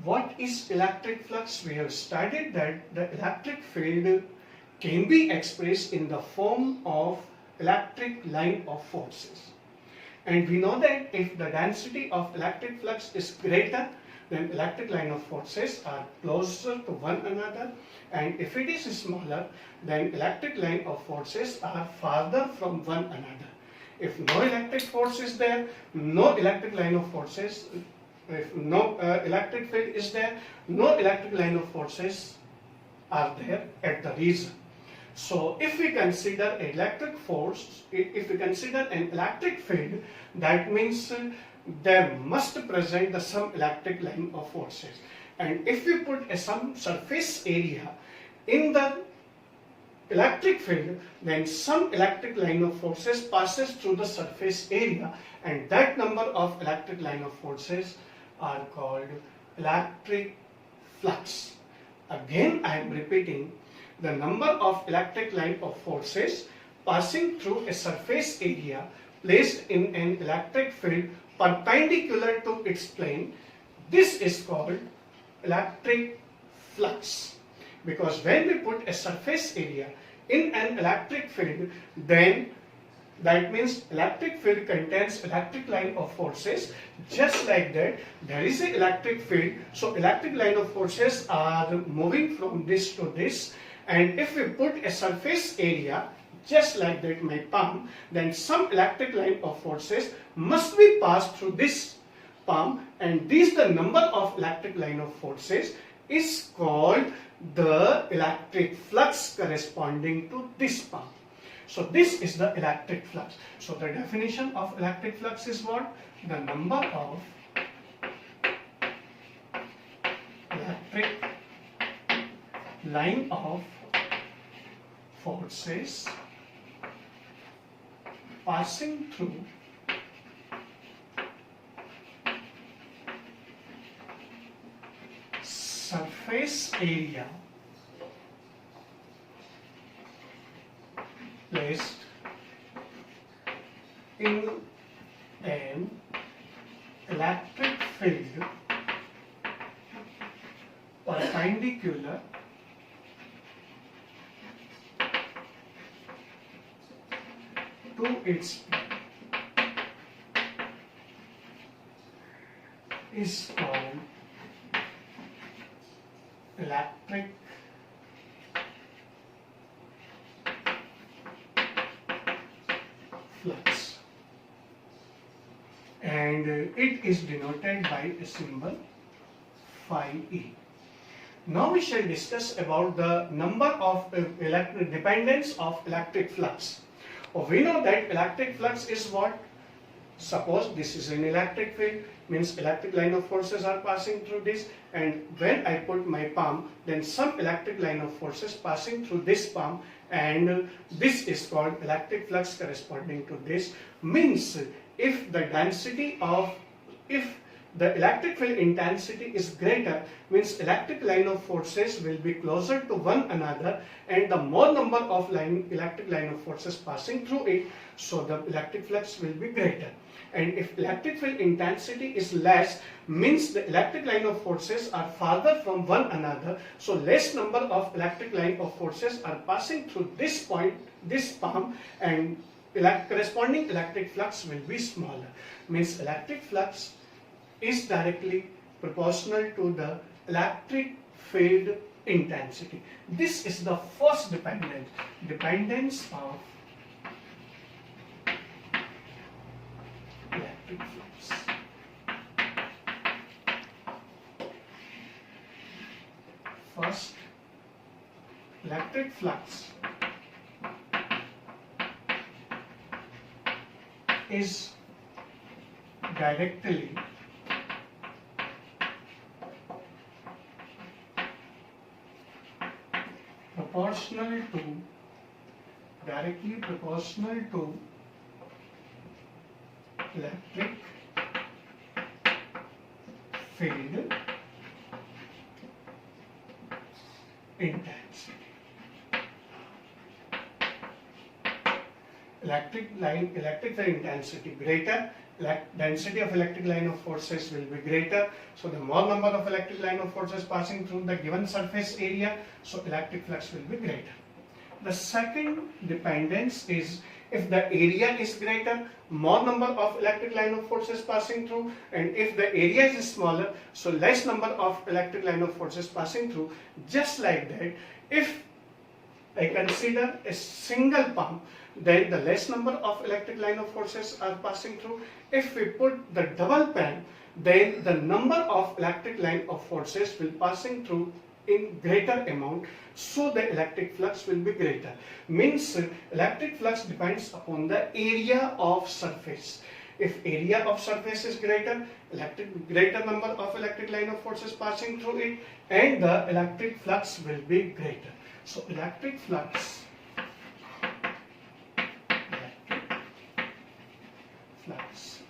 what is electric flux? We have studied that the electric field can be expressed in the form of electric line of forces. And we know that if the density of electric flux is greater, then electric line of forces are closer to one another, and if it is smaller, then electric line of forces are farther from one another. If no electric force is there, no electric line of forces, if no electric field is there, no electric line of forces are there at the region. So if we consider electric force, if we consider an electric field, that means there must present some electric line of forces. And if we put some surface area in the electric field, then some electric line of forces passes through the surface area, and that number of electric line of forces are called electric flux. Again, I am repeating, the number of electric line of forces passing through a surface area placed in an electric field perpendicular to its plane, this is called electric flux. Because when we put a surface area in an electric field, then that means electric field contains electric line of forces. Just like that, there is an electric field, so electric line of forces are moving from this to this. And if we put a surface area just like that, my palm, then some electric line of forces must be passed through this palm, and this the number of electric line of forces is called the electric flux corresponding to this palm. So this is the electric flux. So the definition of electric flux is what? The number of electric line of forces passing through surface area placed in an electric field perpendicular to its is called electric flux, and it is denoted by a symbol phi e. Now we shall discuss about the number of dependence of electric flux. We know that electric flux is what? Suppose this is an electric field, means electric line of forces are passing through this, and when I put my palm, then some electric line of forces passing through this palm, and this is called electric flux corresponding to this. Means if the density of, if the electric field intensity is greater, means electric line of forces will be closer to one another, and the more number of electric line of forces passing through it, so the electric flux will be greater. And if electric field intensity is less, means the electric line of forces are farther from one another, so less number of electric line of forces are passing through this point, this palm, and corresponding electric flux will be smaller. Means electric flux is directly proportional to the electric field intensity. This is the first dependence of electric flux. First, electric flux is directly directly proportional to electric field intensity. Electric field intensity greater, density of electric line of forces will be greater. So the more number of electric line of forces passing through the given surface area, so electric flux will be greater. The second dependence is if the area is greater, more number of electric line of forces passing through, and if the area is smaller, so less number of electric line of forces passing through. Just like that, if I consider a single pump, then the less number of electric line of forces are passing through. If we put the double pan, then the number of electric line of forces will passing through in greater amount, so the electric flux will be greater. Means electric flux depends upon the area of surface. If area of surface is greater, greater number of electric line of forces passing through it, and the electric flux will be greater. So electric flux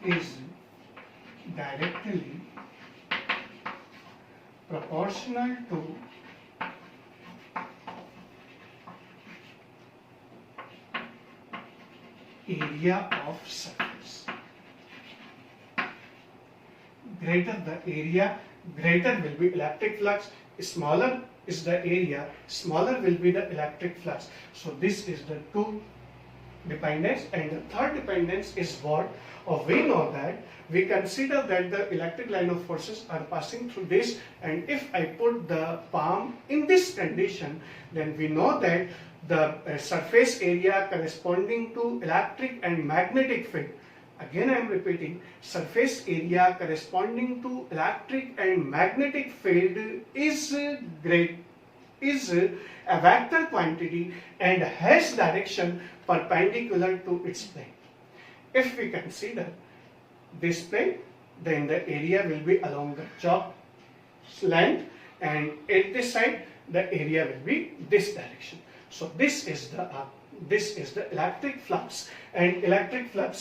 is directly proportional to area of surface. Greater the area, greater will be electric flux. Smaller is the area, smaller will be the electric flux. So this is the two dependence. And the third dependence is what? We know that we consider that the electric line of forces are passing through this, and if I put the palm in this condition, then we know that the surface area corresponding to electric and magnetic field, again I am repeating, surface area corresponding to electric and magnetic field is a vector quantity and has direction perpendicular to its plane. If we consider this plane, then the area will be along the chalk length, and at this side the area will be this direction. So this is the electric flux, and electric flux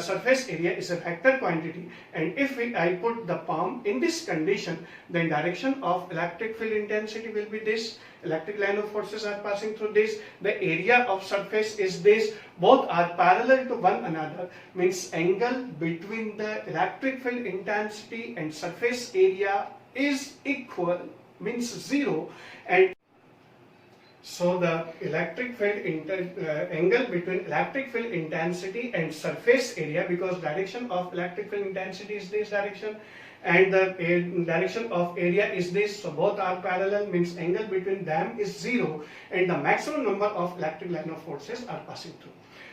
surface area is a vector quantity, and if I put the palm in this condition, then direction of electric field intensity will be this, electric line of forces are passing through this, the area of surface is this, both are parallel to one another, means angle between the electric field intensity and surface area is equal, means 0, and so the electric field angle between electric field intensity and surface area, because direction of electric field intensity is this direction and the direction of area is this, so both are parallel, means angle between them is 0, and the maximum number of electric line of forces are passing through.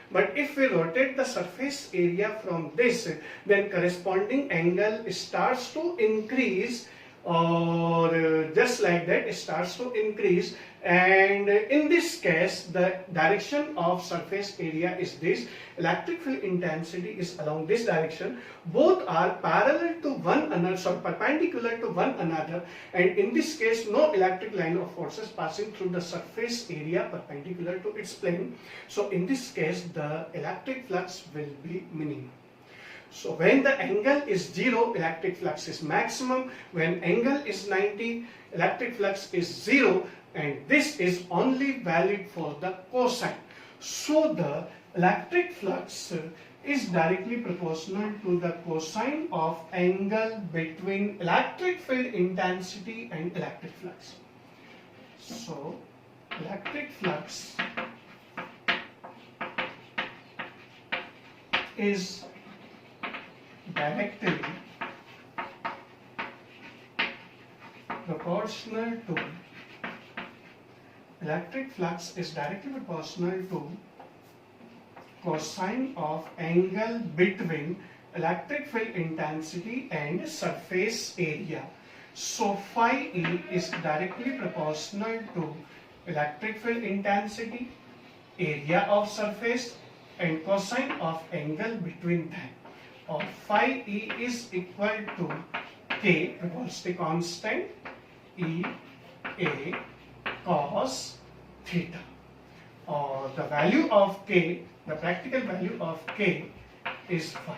But if we rotate the surface area from this, then corresponding angle starts to increase, or just like that it starts to increase, and in this case the direction of surface area is this, electric field intensity is along this direction, both are parallel to one another, so perpendicular to one another, and in this case no electric line of forces passing through the surface area perpendicular to its plane. So in this case the electric flux will be minimum. So when the angle is 0, electric flux is maximum. When angle is 90, electric flux is 0, and this is only valid for the cosine. So the electric flux is directly proportional to the cosine of angle between electric field intensity and electric flux. So electric flux is directly proportional to cosine of angle between electric field intensity and surface area. So phi E is directly proportional to electric field intensity, area of surface, and cosine of angle between them. Or phi E is equal to K, velocity constant, E A cos theta. Or the value of K, the practical value of K is phi.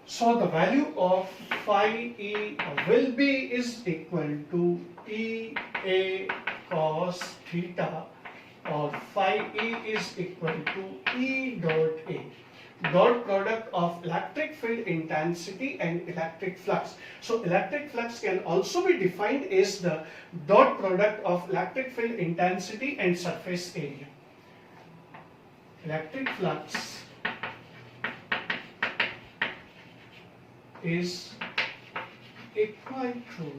So the value of phi E will be equal to E A cos theta, or phi E is equal to E dot A, dot product of electric field intensity and electric flux. So electric flux can also be defined as the dot product of electric field intensity and surface area. Electric flux is equal to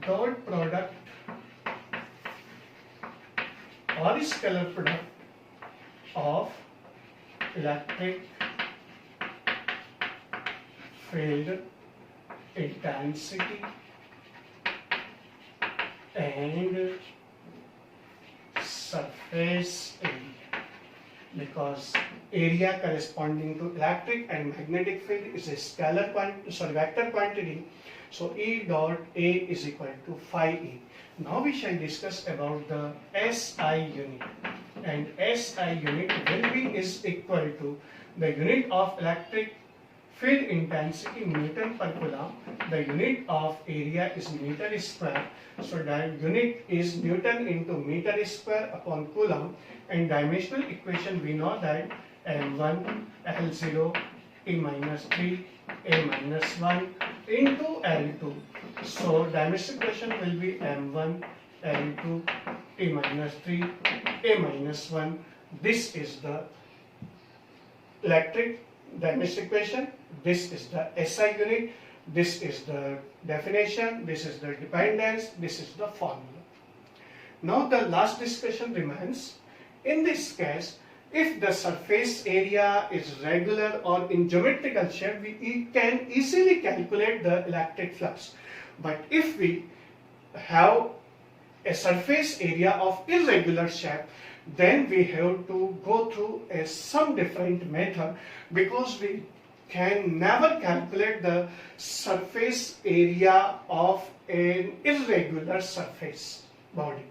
dot product or scalar product of electric field intensity and surface area, because area corresponding to electric and magnetic field is a scalar vector quantity. So E dot A is equal to phi E. Now we shall discuss about the SI unit, and SI unit will be is equal to the unit of electric field intensity Newton per coulomb. The unit of area is meter square. So that unit is Newton into meter square upon coulomb, and dimensional equation we know that M1 L0 T minus 3 A minus 1 into L2. So dimensional equation will be M1 L2 T minus 3 A minus 1. This is the electric dimensional equation. This is the SI unit. This is the definition. This is the dependence. This is the formula. Now the last discussion remains. In this case, if the surface area is regular or in geometrical shape, we can easily calculate the electric flux. But if we have a surface area of irregular shape, then we have to go through some different method, because we can never calculate the surface area of an irregular surface body.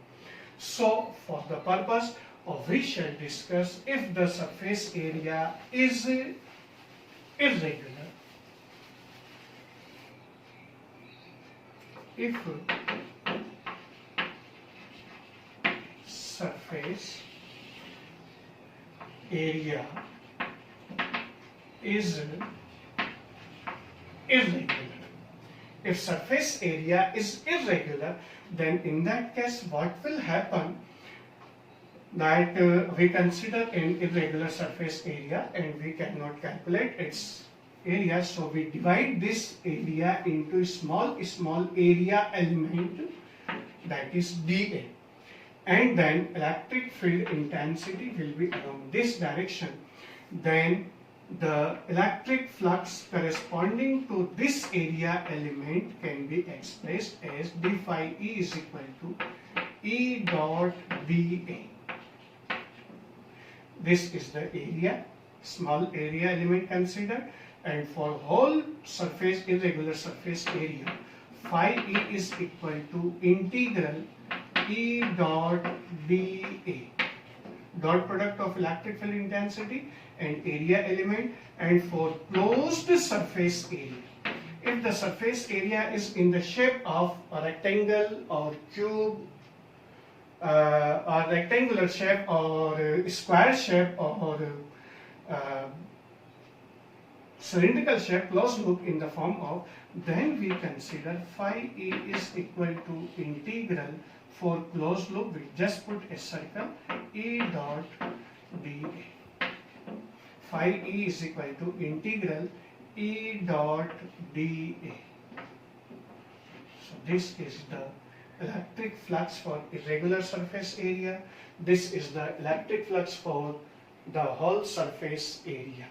So for the purpose of we shall discuss if the surface area is irregular. If surface area is irregular. If surface area is irregular, then in that case what will happen, that we consider an irregular surface area and we cannot calculate its area, so we divide this area into small area element, that is dA, and then electric field intensity will be along this direction. Then the electric flux corresponding to this area element can be expressed as d phi E is equal to E dot dA. This is the area, small area element considered, and for whole surface, irregular surface area, phi E is equal to integral E dot dA, dot product of electric field intensity and area element, and for closed surface area. If the surface area is in the shape of a rectangle or cube, or rectangular shape or square shape or cylindrical shape, closed loop in the form of, then we consider phi E is equal to integral, for closed loop we just put a circle, E dot dA. Phi E is equal to integral E dot dA. So this is the electric flux for irregular surface area. This is the electric flux for the whole surface area.